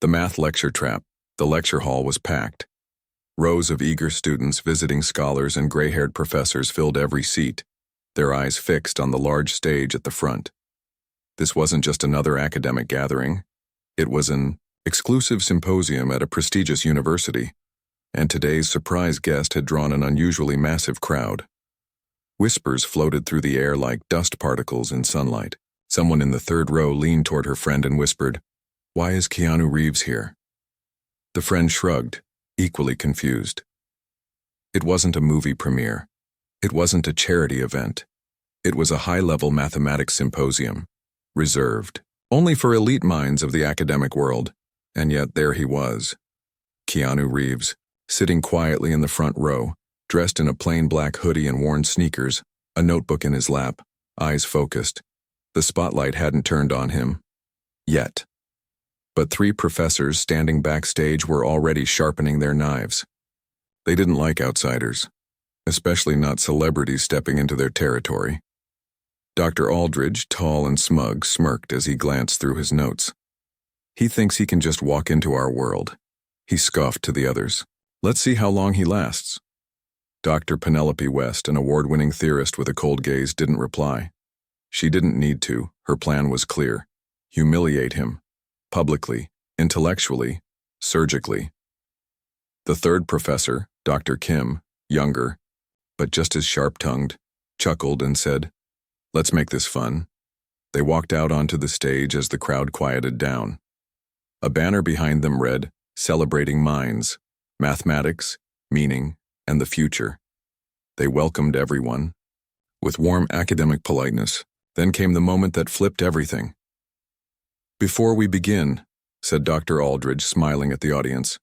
The math lecture trap. The lecture hall was packed. Rows of eager students, visiting scholars, and gray-haired professors filled every seat, their eyes fixed on the large stage at the front. This wasn't just another academic gathering. It was an exclusive symposium at a prestigious university, and today's surprise guest had drawn an unusually massive crowd. Whispers floated through the air like dust particles in sunlight. Someone in the third row leaned toward her friend and whispered, "Why is Keanu Reeves here?" The friend shrugged, equally confused. It wasn't a movie premiere. It wasn't a charity event. It was a high-level mathematics symposium, reserved only for elite minds of the academic world. And yet there he was, Keanu Reeves, sitting quietly in the front row, dressed in a plain black hoodie and worn sneakers, a notebook in his lap, eyes focused. The spotlight hadn't turned on him. Yet. But three professors standing backstage were already sharpening their knives. They didn't like outsiders, especially not celebrities stepping into their territory. Dr. Aldridge, tall and smug, smirked as he glanced through his notes. "He thinks he can just walk into our world," he scoffed to the others. "Let's see how long he lasts." Dr. Penelope West, an award-winning theorist with a cold gaze, didn't reply. She didn't need to. Her plan was clear. Humiliate him. Publicly, intellectually, surgically. The third professor, Dr. Kim, younger, but just as sharp-tongued, chuckled and said, "Let's make this fun." They walked out onto the stage as the crowd quieted down. A banner behind them read, "Celebrating Minds, Mathematics, Meaning, and the Future." They welcomed everyone with warm academic politeness. Then came the moment that flipped everything. "Before we begin," said Dr. Aldridge, smiling at the audience,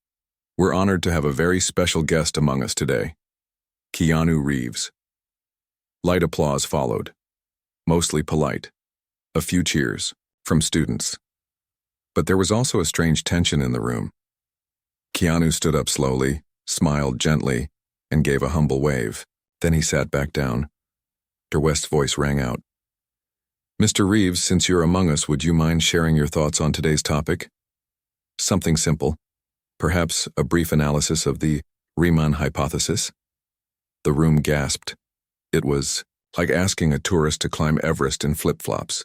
"we're honored to have a very special guest among us today, Keanu Reeves." Light applause followed, mostly polite. A few cheers from students. But there was also a strange tension in the room. Keanu stood up slowly, smiled gently, and gave a humble wave. Then he sat back down. Dr. West's voice rang out. "Mr. Reeves, since you're among us, would you mind sharing your thoughts on today's topic? Something simple. Perhaps a brief analysis of the Riemann hypothesis?" The room gasped. It was like asking a tourist to climb Everest in flip-flops.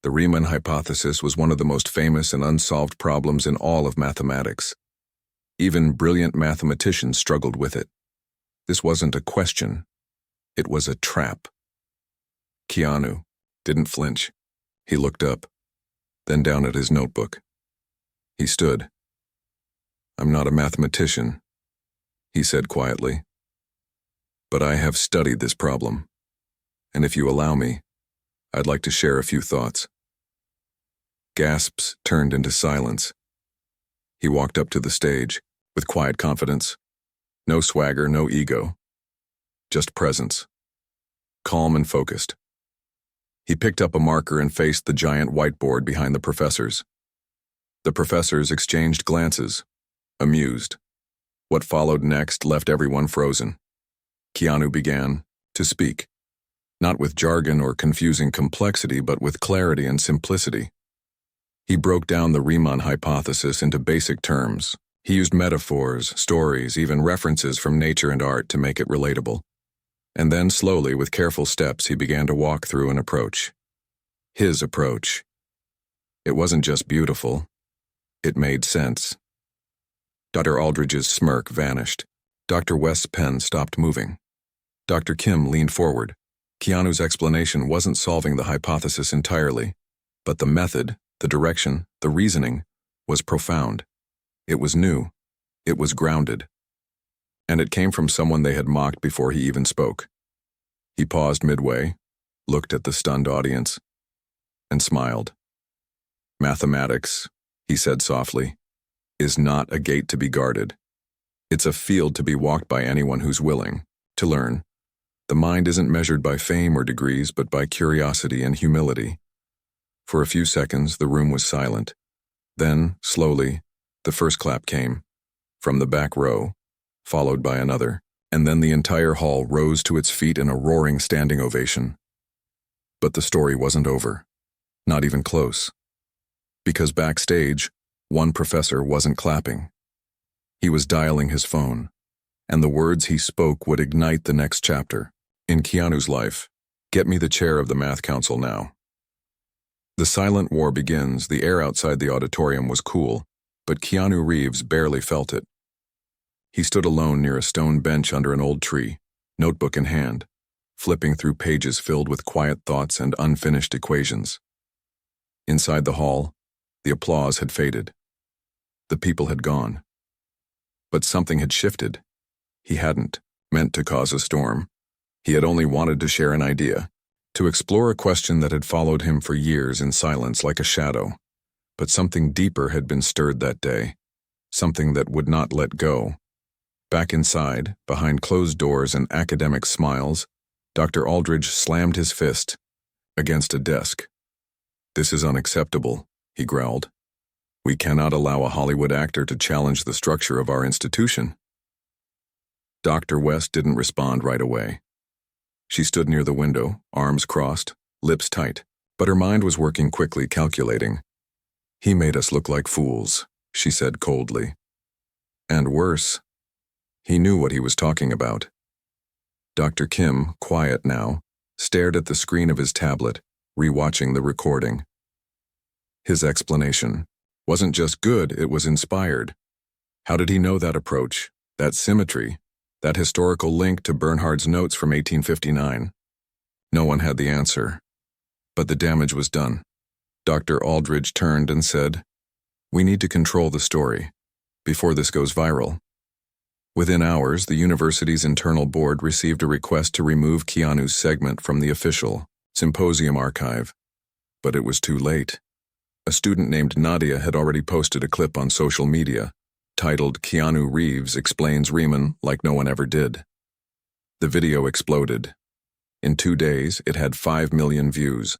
The Riemann hypothesis was one of the most famous and unsolved problems in all of mathematics. Even brilliant mathematicians struggled with it. This wasn't a question. It was a trap. Keanu didn't flinch. He looked up, then down at his notebook. He stood. "I'm not a mathematician," he said quietly, "but I have studied this problem, and if you allow me, I'd like to share a few thoughts." Gasps turned into silence. He walked up to the stage with quiet confidence. No swagger, no ego. Just presence. Calm and focused. He picked up a marker and faced the giant whiteboard behind the professors. The professors exchanged glances, amused. What followed next left everyone frozen. Keanu began to speak, not with jargon or confusing complexity, but with clarity and simplicity. He broke down the Riemann hypothesis into basic terms. He used metaphors, stories, even references from nature and art to make it relatable. And then slowly, with careful steps, he began to walk through an approach. His approach. It wasn't just beautiful. It made sense. Dr. Aldridge's smirk vanished. Dr. West's pen stopped moving. Dr. Kim leaned forward. Keanu's explanation wasn't solving the hypothesis entirely, but the method, the direction, the reasoning was profound. It was new. It was grounded. And it came from someone they had mocked before he even spoke. He paused midway, looked at the stunned audience, and smiled. "Mathematics," he said softly, "is not a gate to be guarded. It's a field to be walked by anyone who's willing to learn. The mind isn't measured by fame or degrees, but by curiosity and humility." For a few seconds, the room was silent. Then, slowly, the first clap came, from the back row, followed by another, and then the entire hall rose to its feet in a roaring standing ovation. But the story wasn't over. Not even close. Because backstage, One professor wasn't clapping. He was dialing his phone, and the words he spoke would ignite the next chapter. In Keanu's life, get me the chair of the math council now. The silent war begins. The air outside the auditorium was cool, but Keanu Reeves barely felt it. He stood alone near a stone bench under an old tree, notebook in hand, flipping through pages filled with quiet thoughts and unfinished equations. Inside the hall, the applause had faded. The people had gone. But something had shifted. He hadn't meant to cause a storm. He had only wanted to share an idea, to explore a question that had followed him for years in silence like a shadow. But something deeper had been stirred that day, something that would not let go. Back inside, behind closed doors and academic smiles, Dr. Aldridge slammed his fist against a desk. "This is unacceptable," he growled. "We cannot allow a Hollywood actor to challenge the structure of our institution." Dr. West didn't respond right away. She stood near the window, arms crossed, lips tight, but her mind was working quickly, calculating. "He made us look like fools," she said coldly. And worse, he knew what he was talking about. Dr. Kim, quiet now, stared at the screen of his tablet, rewatching the recording. His explanation wasn't just good, it was inspired. How did he know that approach, that symmetry, that historical link to Bernhard's notes from 1859? No one had the answer, but the damage was done. Dr. Aldridge turned and said, "We need to control the story before this goes viral." Within hours, the university's internal board received a request to remove Keanu's segment from the official symposium archive. But it was too late. A student named Nadia had already posted a clip on social media, titled "Keanu Reeves Explains Riemann Like No One Ever Did." The video exploded. In 2 days, it had 5 million views.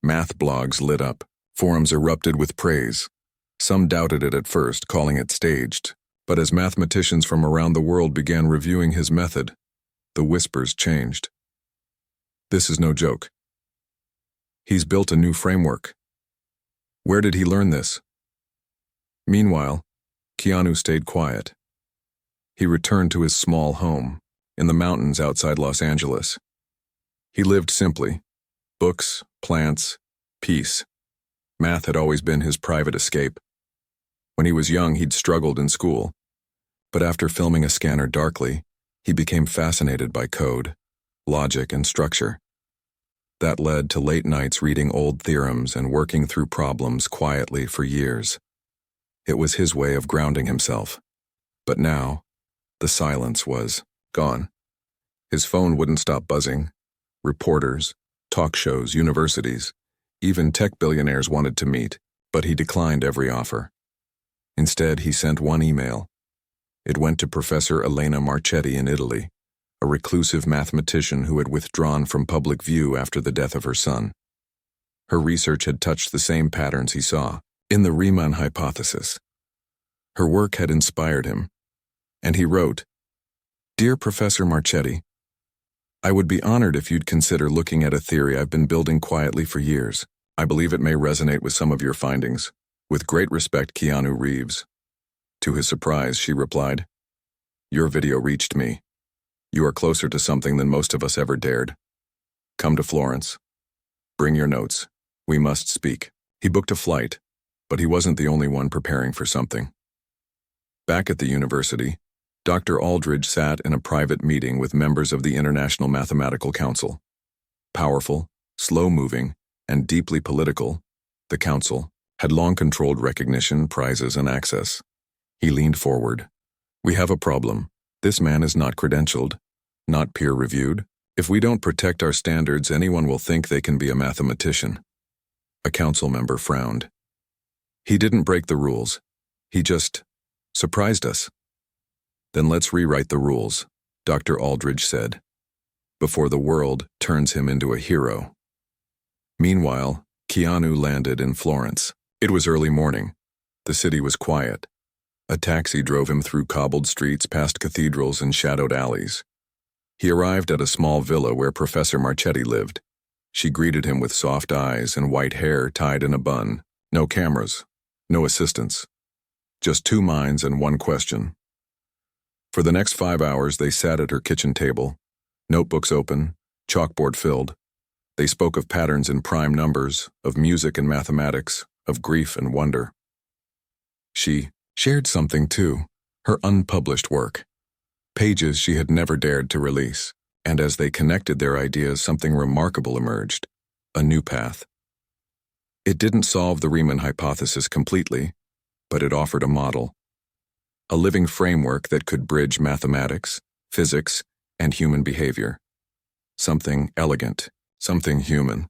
Math blogs lit up. Forums erupted with praise. Some doubted it at first, calling it staged. But as mathematicians from around the world began reviewing his method, the whispers changed. This is no joke. He's built a new framework. Where did he learn this? Meanwhile, Keanu stayed quiet. He returned to his small home in the mountains outside Los Angeles. He lived simply. Books, plants, peace. Math had always been his private escape. When he was young, he'd struggled in school. But after filming a scanner darkly, he became fascinated by code, logic, and structure. That led to late nights reading old theorems and working through problems quietly for years. It was his way of grounding himself. But now, the silence was gone. His phone wouldn't stop buzzing. Reporters, talk shows, universities, even tech billionaires wanted to meet, but he declined every offer. Instead, he sent one email. It went to Professor Elena Marchetti in Italy, a reclusive mathematician who had withdrawn from public view after the death of her son. Her research had touched the same patterns he saw in the Riemann hypothesis. Her work had inspired him, and he wrote, "Dear Professor Marchetti, I would be honored if you'd consider looking at a theory I've been building quietly for years. I believe it may resonate with some of your findings. With great respect, Keanu Reeves." To his surprise, she replied, "Your video reached me. You are closer to something than most of us ever dared. Come to Florence. Bring your notes. We must speak." He booked a flight, but he wasn't the only one preparing for something. Back at the university, Dr. Aldridge sat in a private meeting with members of the International Mathematical Council. Powerful, slow-moving, and deeply political, the council had long controlled recognition, prizes, and access. He leaned forward. "We have a problem. This man is not credentialed, not peer-reviewed. If we don't protect our standards, anyone will think they can be a mathematician." A council member frowned. "He didn't break the rules. He just surprised us." "Then let's rewrite the rules," Dr. Aldridge said, "before the world turns him into a hero." Meanwhile, Keanu landed in Florence. It was early morning. The city was quiet. A taxi drove him through cobbled streets, past cathedrals and shadowed alleys. He arrived at a small villa where Professor Marchetti lived. She greeted him with soft eyes and white hair tied in a bun. No cameras, no assistants, Just two minds and one question. For the next 5 hours, they sat at her kitchen table, notebooks open, chalkboard filled. They spoke of patterns in prime numbers, of music and mathematics, of grief and wonder. She shared something too, her unpublished work, pages she had never dared to release, and as they connected their ideas, something remarkable emerged, a new path. It didn't solve the Riemann hypothesis completely, but it offered a model, a living framework that could bridge mathematics, physics, and human behavior. Something elegant, something human.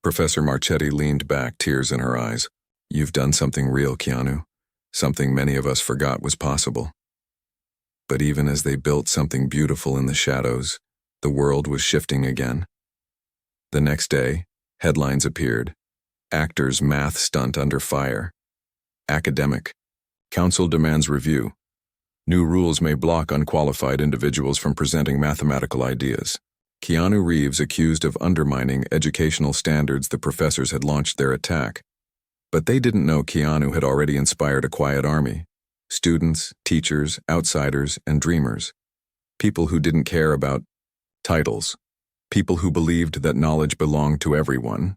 Professor Marchetti leaned back, tears in her eyes. You've done something real, Keanu. Something many of us forgot was possible. But even as they built something beautiful in the shadows, the world was shifting again. The next day, headlines appeared. Actors' math stunt under fire. Academic. Council demands review. New rules may block unqualified individuals from presenting mathematical ideas. Keanu Reeves accused of undermining educational standards. The professors had launched their attack. But they didn't know Keanu had already inspired a quiet army. Students, teachers, outsiders, and dreamers. People who didn't care about titles. People who believed that knowledge belonged to everyone.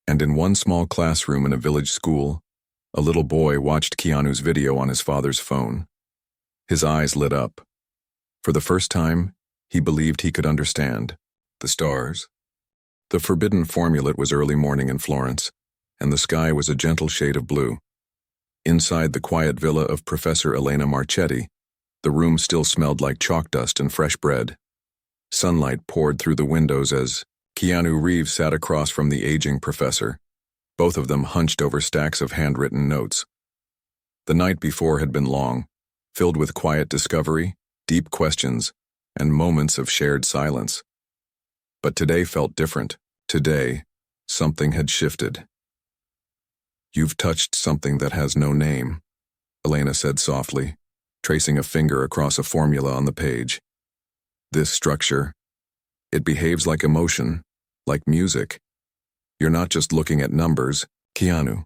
And in one small classroom in a village school, a little boy watched Keanu's video on his father's phone. His eyes lit up. For the first time, he believed he could understand. The stars. The forbidden formula. It was early morning in Florence, and the sky was a gentle shade of blue. Inside the quiet villa of Professor Elena Marchetti, the room still smelled like chalk dust and fresh bread. Sunlight poured through the windows as Keanu Reeves sat across from the aging professor, both of them hunched over stacks of handwritten notes. The night before had been long, filled with quiet discovery, deep questions, and moments of shared silence. But today felt different. Today, something had shifted. You've touched something that has no name, Elena said softly, tracing a finger across a formula on the page. This structure, it behaves like emotion, like music. You're not just looking at numbers, Keanu.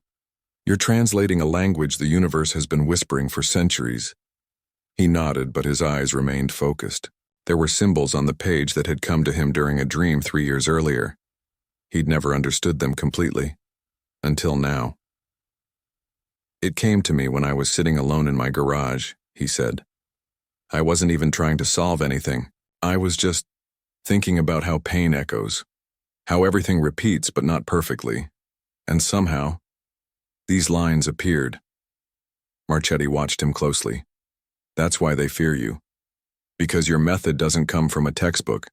You're translating a language the universe has been whispering for centuries. He nodded, but his eyes remained focused. There were symbols on the page that had come to him during a dream 3 years earlier. He'd never understood them completely. Until now. It came to me when I was sitting alone in my garage, he said. I wasn't even trying to solve anything. I was just thinking about how pain echoes, how everything repeats but not perfectly. And somehow, these lines appeared. Marchetti watched him closely. That's why they fear you. Because your method doesn't come from a textbook.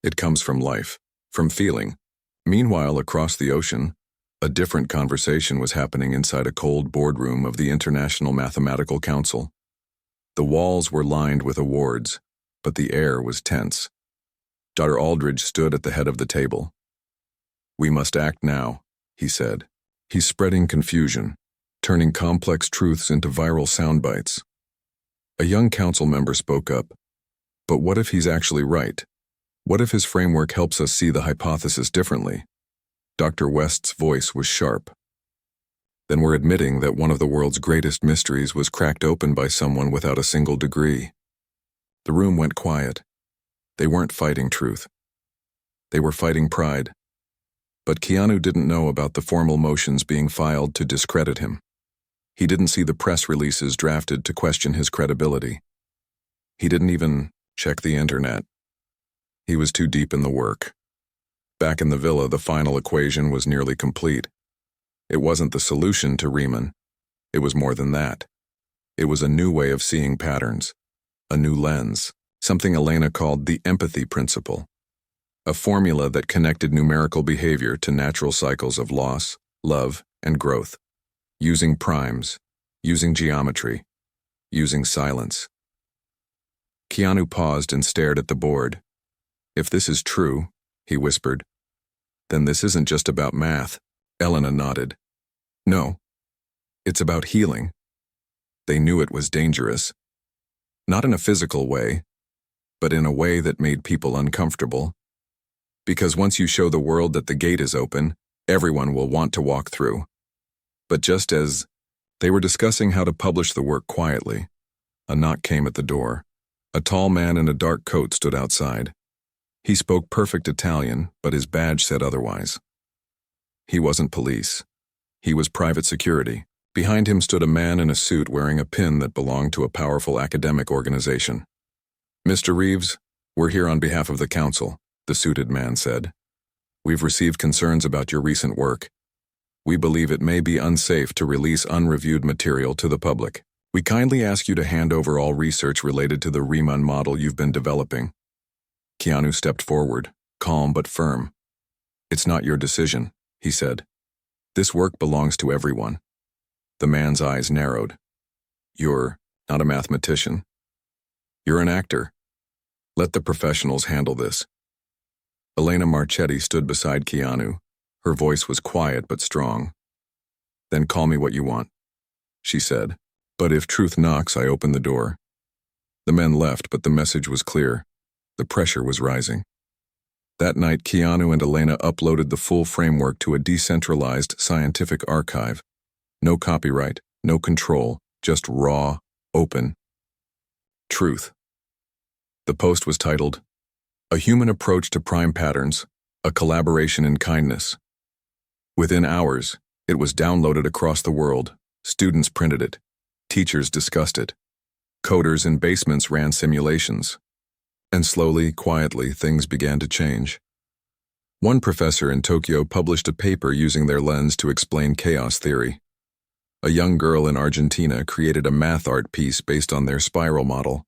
It comes from life, from feeling. Meanwhile, across the ocean, a different conversation was happening inside a cold boardroom of the International Mathematical Council. The walls were lined with awards, but the air was tense. Dr. Aldridge stood at the head of the table. We must act now, he said. He's spreading confusion, turning complex truths into viral sound bites. A young council member spoke up. But what if he's actually right? What if his framework helps us see the hypothesis differently? Dr. West's voice was sharp. Then we're admitting that one of the world's greatest mysteries was cracked open by someone without a single degree. The room went quiet. They weren't fighting truth. They were fighting pride. But Keanu didn't know about the formal motions being filed to discredit him. He didn't see the press releases drafted to question his credibility. He didn't even check the internet. He was too deep in the work. Back in the villa, the final equation was nearly complete. It wasn't the solution to Riemann. It was more than that. It was a new way of seeing patterns, a new lens, something Elena called the empathy principle, a formula that connected numerical behavior to natural cycles of loss, love, and growth, using primes, using geometry, using silence. Keanu paused and stared at the board. If this is true, he whispered, then this isn't just about math. Elena nodded. No, it's about healing. They knew it was dangerous. Not in a physical way, but in a way that made people uncomfortable. Because once you show the world that the gate is open, everyone will want to walk through. But just as They were discussing how to publish the work quietly. A knock came at the door. A tall man in a dark coat stood outside. He spoke perfect Italian, but his badge said otherwise. He wasn't police. He was private security. Behind him stood a man in a suit wearing a pin that belonged to a powerful academic organization. "Mr. Reeves, we're here on behalf of the council," the suited man said. "We've received concerns about your recent work. We believe it may be unsafe to release unreviewed material to the public. We kindly ask you to hand over all research related to the Riemann model you've been developing." Keanu stepped forward, calm but firm. "It's not your decision," he said. "This work belongs to everyone." The man's eyes narrowed. "You're not a mathematician. You're an actor. Let the professionals handle this." Elena Marchetti stood beside Keanu. Her voice was quiet but strong. "Then call me what you want," she said. "But if truth knocks, I open the door." The men left, but the message was clear. The pressure was rising. That night, Keanu and Elena uploaded the full framework to a decentralized scientific archive. No copyright, no control, just raw, open truth. The post was titled, "A Human Approach to Prime Patterns, a Collaboration in Kindness." Within hours, it was downloaded across the world. Students printed it. Teachers discussed it. Coders in basements ran simulations. And slowly, quietly, things began to change. One professor in Tokyo published a paper using their lens to explain chaos theory. A young girl in Argentina created a math art piece based on their spiral model.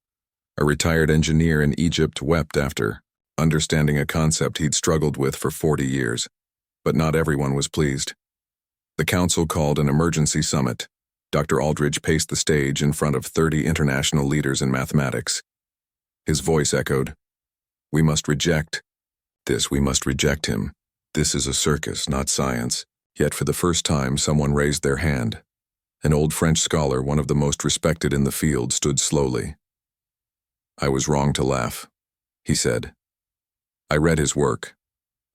A retired engineer in Egypt wept after understanding a concept he'd struggled with for 40 years. But not everyone was pleased. The council called an emergency summit. Dr. Aldridge paced the stage in front of 30 international leaders in mathematics. His voice echoed, "We must reject this, we must reject him. This is a circus, not science." Yet for the first time, someone raised their hand. An old French scholar, one of the most respected in the field, stood slowly. "I was wrong to laugh," he said. "I read his work.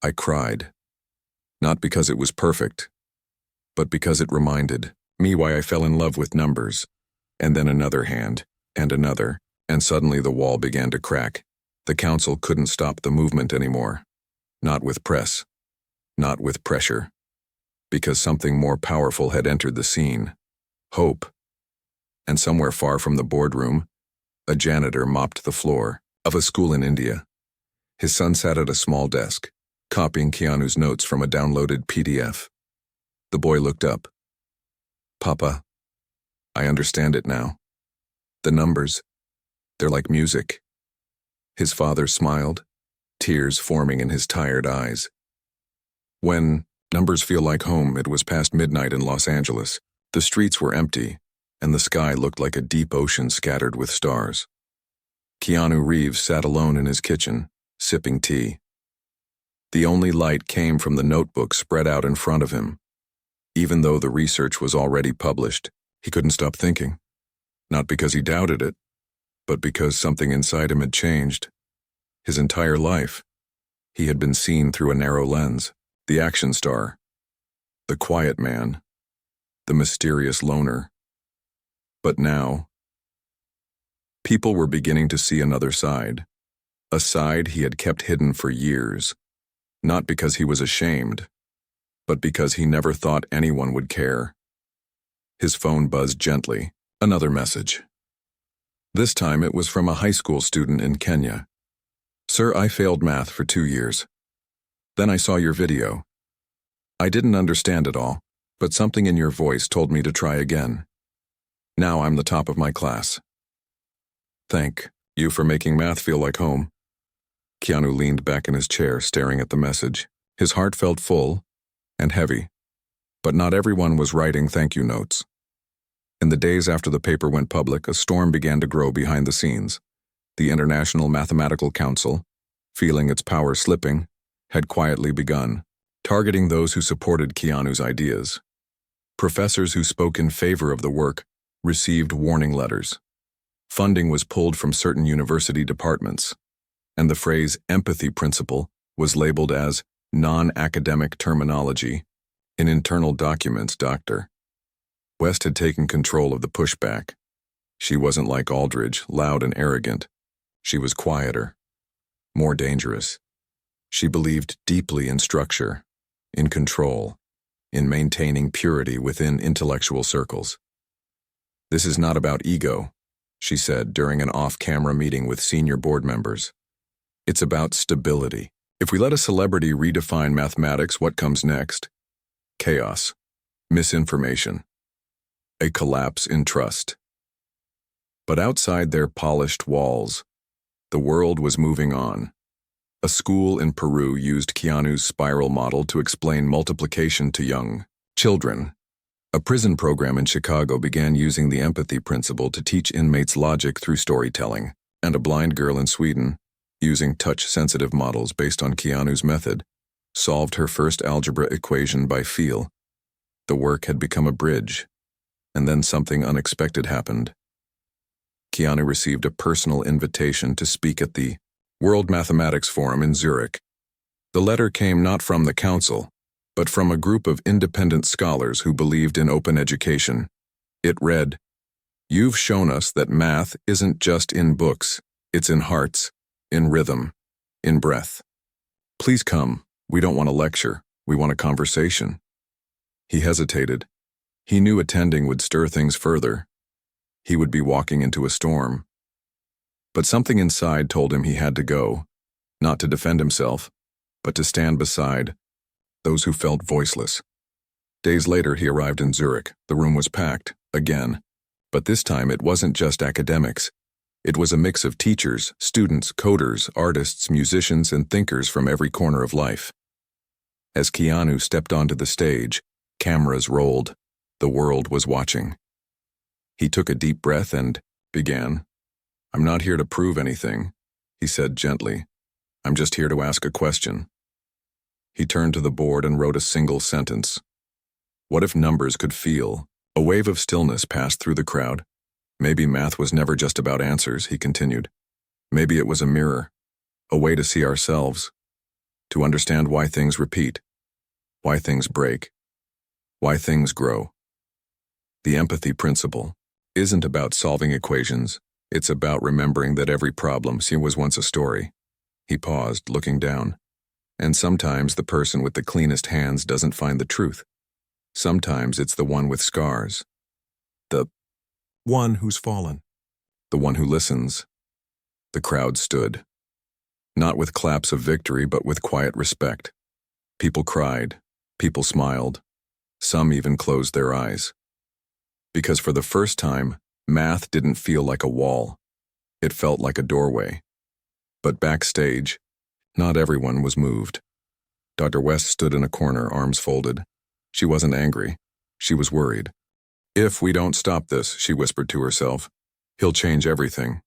I cried. Not because it was perfect, but because it reminded me why I fell in love with numbers." And then another hand, and another, and suddenly the wall began to crack. The council couldn't stop the movement anymore. Not with press. Not with pressure. Because something more powerful had entered the scene. Hope. And somewhere far from the boardroom, a janitor mopped the floor of a school in India. His son sat at a small desk, copying Keanu's notes from a downloaded PDF. The boy looked up. "Papa, I understand it now. The numbers, they're like music." His father smiled, tears forming in his tired eyes. When numbers feel like home, it was past midnight in Los Angeles. The streets were empty, and the sky looked like a deep ocean scattered with stars. Keanu Reeves sat alone in his kitchen, sipping tea. The only light came from the notebook spread out in front of him. Even though the research was already published, he couldn't stop thinking. Not because he doubted it, but because something inside him had changed. His entire life, he had been seen through a narrow lens. The action star, the quiet man, the mysterious loner. But now, people were beginning to see another side. A side he had kept hidden for years. Not because he was ashamed, but because he never thought anyone would care. His phone buzzed gently. Another message. This time it was from a high school student in Kenya. "Sir, I failed math for 2 years. Then I saw your video. I didn't understand it all, but something in your voice told me to try again. Now I'm the top of my class. Thank you for making math feel like home." Keanu leaned back in his chair, staring at the message. His heart felt full and heavy, but not everyone was writing thank you notes. In the days after the paper went public, a storm began to grow behind the scenes. The International Mathematical Council, feeling its power slipping, had quietly begun, targeting those who supported Keanu's ideas. Professors who spoke in favor of the work received warning letters. Funding was pulled from certain university departments, and the phrase empathy principle was labeled as non-academic terminology in internal documents. Dr. West had taken control of the pushback. She wasn't like Aldridge, loud and arrogant. She was quieter, more dangerous. She believed deeply in structure, in control, in maintaining purity within intellectual circles. "This is not about ego," she said during an off-camera meeting with senior board members. "It's about stability. If we let a celebrity redefine mathematics, what comes next? Chaos, misinformation, a collapse in trust." But outside their polished walls, the world was moving on. A school in Peru used Keanu's spiral model to explain multiplication to young children. A prison program in Chicago began using the empathy principle to teach inmates logic through storytelling, and a blind girl in Sweden, using touch-sensitive models based on Keanu's method, solved her first algebra equation by feel. The work had become a bridge, and then something unexpected happened. Keanu received a personal invitation to speak at the World Mathematics Forum in Zurich. The letter came not from the council, but from a group of independent scholars who believed in open education. It read, "You've shown us that math isn't just in books, it's in hearts, in rhythm, in breath. Please come, we don't want a lecture, we want a conversation." He hesitated. He knew attending would stir things further. He would be walking into a storm. But something inside told him he had to go, not to defend himself, but to stand beside those who felt voiceless. Days later, he arrived in Zurich. The room was packed, again. But this time, it wasn't just academics. It was a mix of teachers, students, coders, artists, musicians, and thinkers from every corner of life. As Keanu stepped onto the stage, cameras rolled. The world was watching. He took a deep breath and began. "I'm not here to prove anything," he said gently. "I'm just here to ask a question." He turned to the board and wrote a single sentence. What if numbers could feel? A wave of stillness passed through the crowd. Maybe math was never just about answers, he continued. Maybe it was a mirror, a way to see ourselves, to understand why things repeat, why things break, why things grow. The empathy principle isn't about solving equations. It's about remembering that every problem was once a story. He paused, looking down. And sometimes the person with the cleanest hands doesn't find the truth. Sometimes it's the one with scars. The one who's fallen. The one who listens. The crowd stood. Not with claps of victory, but with quiet respect. People cried. People smiled. Some even closed their eyes. Because for the first time, math didn't feel like a wall. It felt like a doorway. But backstage, not everyone was moved. Dr. West stood in a corner, arms folded. She wasn't angry. She was worried. "If we don't stop this," she whispered to herself, "he'll change everything."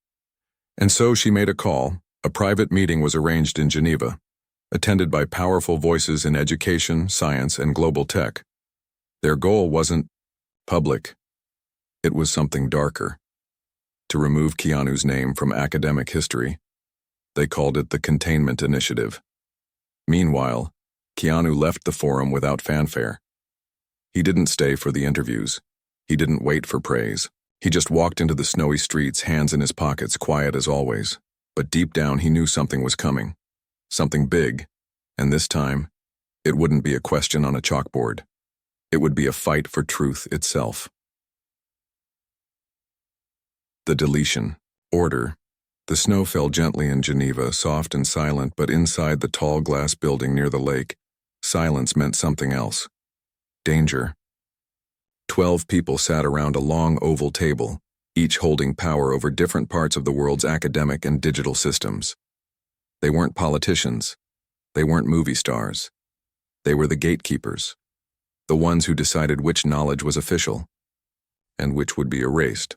And so she made a call. A private meeting was arranged in Geneva, attended by powerful voices in education, science, and global tech. Their goal wasn't public. It was something darker. To remove Keanu's name from academic history. They called it the Containment Initiative. Meanwhile, Keanu left the forum without fanfare. He didn't stay for the interviews. He didn't wait for praise. He just walked into the snowy streets, hands in his pockets, quiet as always. But deep down, he knew something was coming. Something big. And this time, it wouldn't be a question on a chalkboard. It would be a fight for truth itself. The deletion. Order. The snow fell gently in Geneva, soft and silent, but inside the tall glass building near the lake, silence meant something else. Danger. 12 people sat around a long oval table, each holding power over different parts of the world's academic and digital systems. They weren't politicians. They weren't movie stars. They were the gatekeepers, the ones who decided which knowledge was official and which would be erased.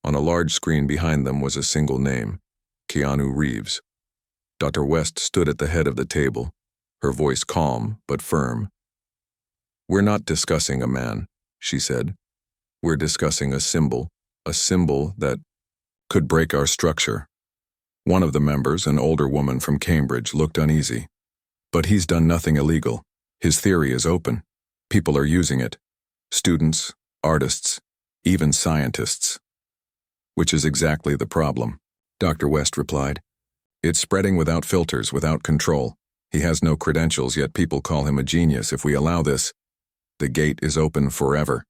On a large screen behind them was a single name, Keanu Reeves. Dr. West stood at the head of the table, her voice calm but firm. "We're not discussing a man," she said. "We're discussing a symbol that could break our structure." One of the members, an older woman from Cambridge, looked uneasy. "But he's done nothing illegal. His theory is open. People are using it. Students, artists, even scientists. Which is exactly the problem, Dr. West replied. It's spreading without filters, without control. He has no credentials, yet people call him a genius. If we allow this, the gate is open forever.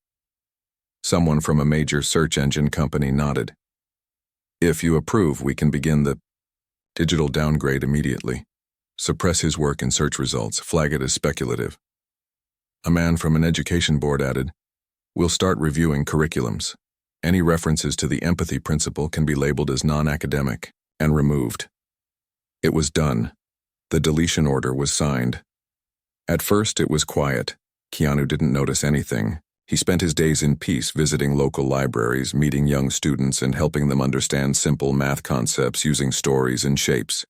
Someone from a major search engine company nodded. If you approve, we can begin the digital downgrade immediately. Suppress his work in search results, flag it as speculative. A man from an education board added, we'll start reviewing curriculums. Any references to the empathy principle can be labeled as non-academic and removed. It was done. The deletion order was signed. At first, it was quiet. Keanu didn't notice anything. He spent his days in peace visiting local libraries, meeting young students, and helping them understand simple math concepts using stories and shapes.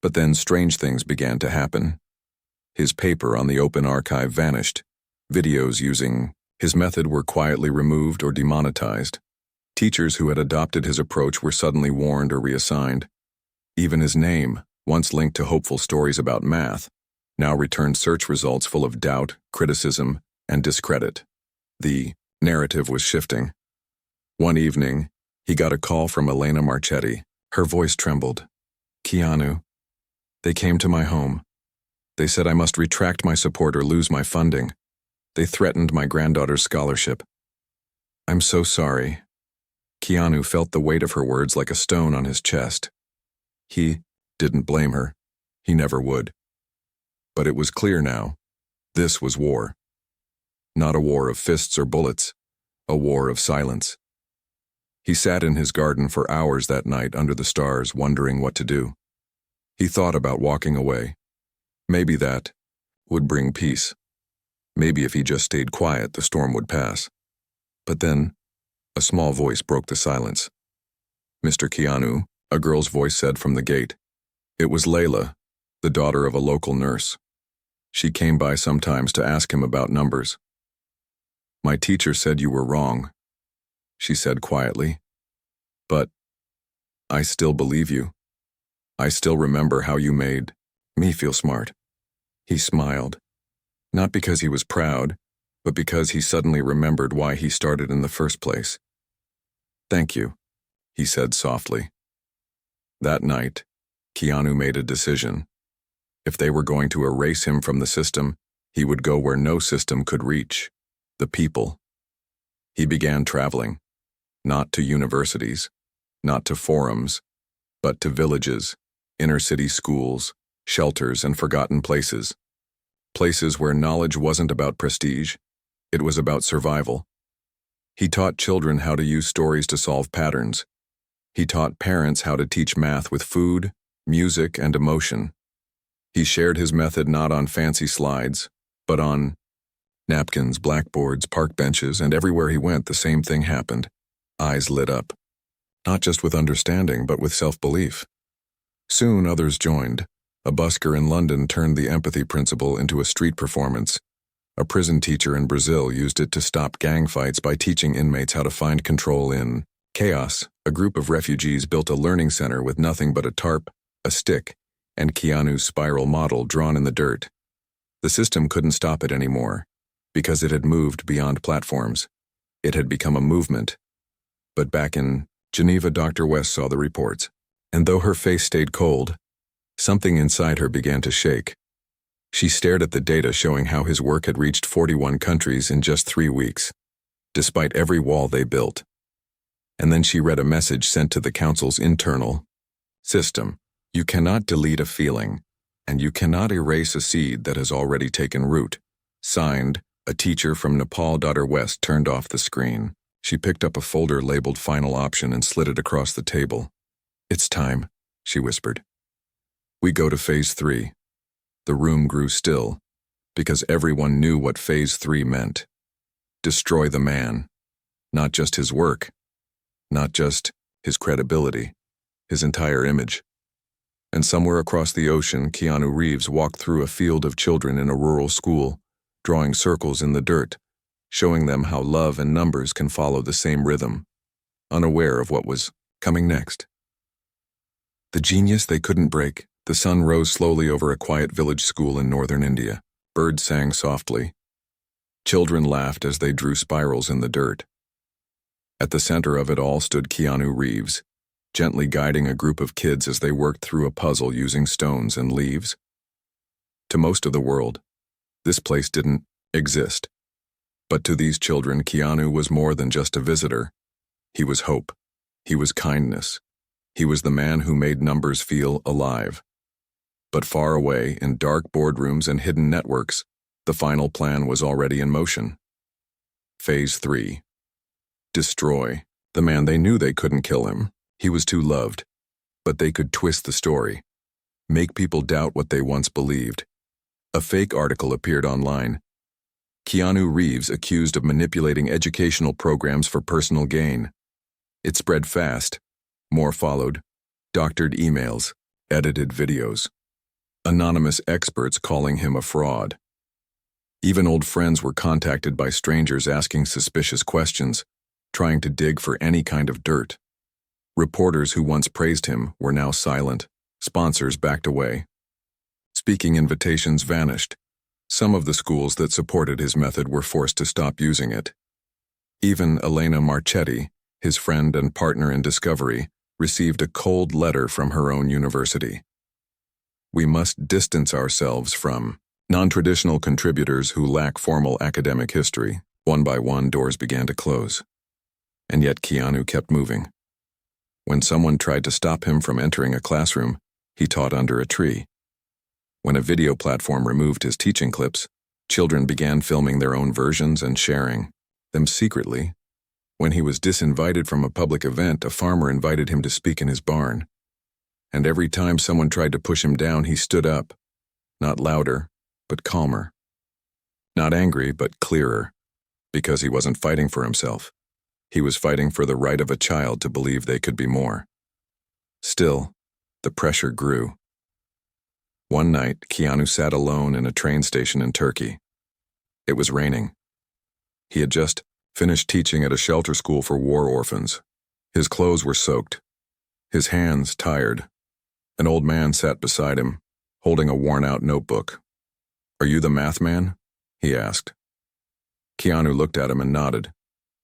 But then strange things began to happen. His paper on the open archive vanished. Videos using his method were quietly removed or demonetized. Teachers who had adopted his approach were suddenly warned or reassigned. Even his name, once linked to hopeful stories about math, now returned search results full of doubt, criticism, and discredit. The narrative was shifting. One evening, he got a call from Elena Marchetti. Her voice trembled. Keanu, they came to my home. They said I must retract my support or lose my funding. They threatened my granddaughter's scholarship. I'm so sorry. Keanu felt the weight of her words like a stone on his chest. He didn't blame her. He never would. But it was clear now. This was war. Not a war of fists or bullets, a war of silence. He sat in his garden for hours that night under the stars, wondering what to do. He thought about walking away. Maybe that would bring peace. Maybe if he just stayed quiet, the storm would pass. But then, a small voice broke the silence. Mr. Keanu, a girl's voice said from the gate. It was Layla, the daughter of a local nurse. She came by sometimes to ask him about numbers. My teacher said you were wrong, she said quietly. But I still believe you. I still remember how you made me feel smart. He smiled, not because he was proud, but because he suddenly remembered why he started in the first place. Thank you, he said softly. That night, Keanu made a decision. If they were going to erase him from the system, he would go where no system could reach. The people. He began traveling, not to universities, not to forums, but to villages, inner-city schools, shelters, and forgotten places. Places where knowledge wasn't about prestige, it was about survival. He taught children how to use stories to solve patterns. He taught parents how to teach math with food, music, and emotion. He shared his method not on fancy slides, but on napkins, blackboards, park benches, and everywhere he went, the same thing happened. Eyes lit up. Not just with understanding, but with self-belief. Soon others joined. A busker in London turned the empathy principle into a street performance. A prison teacher in Brazil used it to stop gang fights by teaching inmates how to find control in chaos. A group of refugees built a learning center with nothing but a tarp, a stick, and Keanu's spiral model drawn in the dirt. The system couldn't stop it anymore, because it had moved beyond platforms. It had become a movement. But back in Geneva, Dr. West saw the reports, and though her face stayed cold, something inside her began to shake. She stared at the data showing how his work had reached 41 countries in just 3 weeks, despite every wall they built. And then she read a message sent to the council's internal system. You cannot delete a feeling, and you cannot erase a seed that has already taken root. Signed, a teacher from Nepal. West turned off the screen. She picked up a folder labeled Final Option and slid it across the table. It's time, she whispered. We go to Phase 3. The room grew still, because everyone knew what Phase 3 meant. Destroy the man. Not just his work. Not just his credibility. His entire image. And somewhere across the ocean, Keanu Reeves walked through a field of children in a rural school, drawing circles in the dirt, showing them how love and numbers can follow the same rhythm, unaware of what was coming next. The genius they couldn't break. The sun rose slowly over a quiet village school in northern India. Birds sang softly. Children laughed as they drew spirals in the dirt. At the center of it all stood Keanu Reeves, gently guiding a group of kids as they worked through a puzzle using stones and leaves. To most of the world, this place didn't exist. But to these children, Keanu was more than just a visitor. He was hope. He was kindness. He was the man who made numbers feel alive. But far away, in dark boardrooms and hidden networks, the final plan was already in motion. Phase 3. Destroy. The man they knew they couldn't kill him. He was too loved. But they could twist the story. Make people doubt what they once believed. A fake article appeared online. Keanu Reeves accused of manipulating educational programs for personal gain. It spread fast. More followed. Doctored emails. Edited videos. Anonymous experts calling him a fraud. Even old friends were contacted by strangers asking suspicious questions, trying to dig for any kind of dirt. Reporters who once praised him were now silent. Sponsors backed away. Speaking invitations vanished. Some of the schools that supported his method were forced to stop using it. Even Elena Marchetti, his friend and partner in discovery, received a cold letter from her own university. We must distance ourselves from non-traditional contributors who lack formal academic history. One by one, doors began to close. And yet Keanu kept moving. When someone tried to stop him from entering a classroom, he taught under a tree. When a video platform removed his teaching clips, children began filming their own versions and sharing them secretly. When he was disinvited from a public event, a farmer invited him to speak in his barn. And every time someone tried to push him down, he stood up, not louder, but calmer. Not angry, but clearer, because he wasn't fighting for himself. He was fighting for the right of a child to believe they could be more. Still, the pressure grew. One night, Keanu sat alone in a train station in Turkey. It was raining. He had just finished teaching at a shelter school for war orphans. His clothes were soaked, his hands tired. An old man sat beside him, holding a worn-out notebook. "Are you the math man?" he asked. Keanu looked at him and nodded.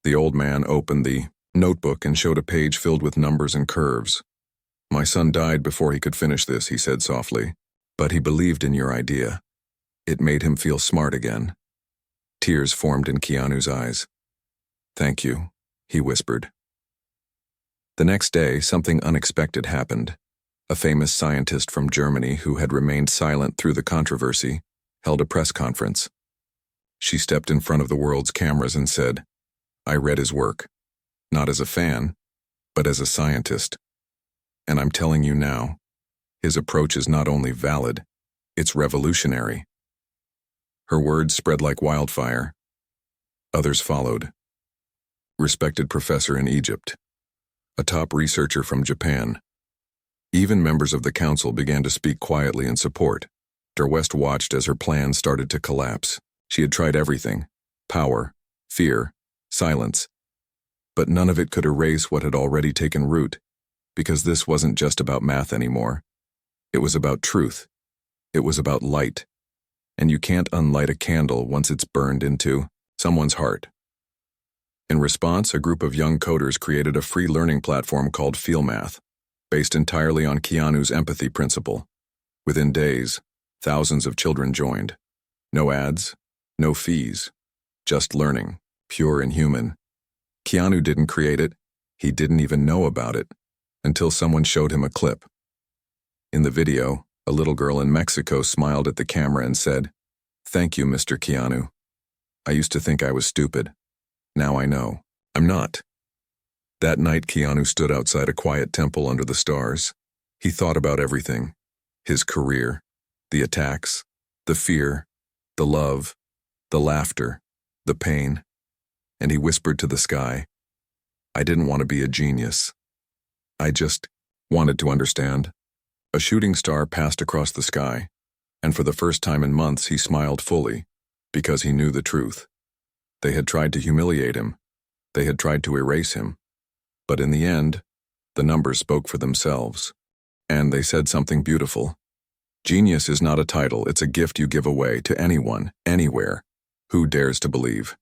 The old man opened the notebook and showed a page filled with numbers and curves. "My son died before he could finish this," he said softly. "But he believed in your idea. It made him feel smart again." Tears formed in Keanu's eyes. "Thank you," he whispered. The next day, something unexpected happened. A famous scientist from Germany who had remained silent through the controversy held a press conference. She stepped in front of the world's cameras and said, "I read his work, not as a fan, but as a scientist. And I'm telling you now, his approach is not only valid, it's revolutionary." Her words spread like wildfire. Others followed. Respected professor in Egypt, a top researcher from Japan. Even members of the council began to speak quietly in support. Dr. West watched as her plans started to collapse. She had tried everything: power, fear, silence. But none of it could erase what had already taken root, because this wasn't just about math anymore. It was about truth. It was about light. And you can't unlight a candle once it's burned into someone's heart. In response, a group of young coders created a free learning platform called FeelMath, based entirely on Keanu's empathy principle. Within days, thousands of children joined. No ads, no fees, just learning, pure and human. Keanu didn't create it, he didn't even know about it, until someone showed him a clip. In the video, a little girl in Mexico smiled at the camera and said, "Thank you, Mr. Keanu. I used to think I was stupid. Now I know I'm not." That night, Keanu stood outside a quiet temple under the stars. He thought about everything: his career, the attacks, the fear, the love, the laughter, the pain. And he whispered to the sky, "I didn't want to be a genius. I just wanted to understand." A shooting star passed across the sky, and for the first time in months he smiled fully, because he knew the truth. They had tried to humiliate him. They had tried to erase him. But in the end, the numbers spoke for themselves. And they said something beautiful. Genius is not a title, it's a gift you give away to anyone, anywhere. Who dares to believe?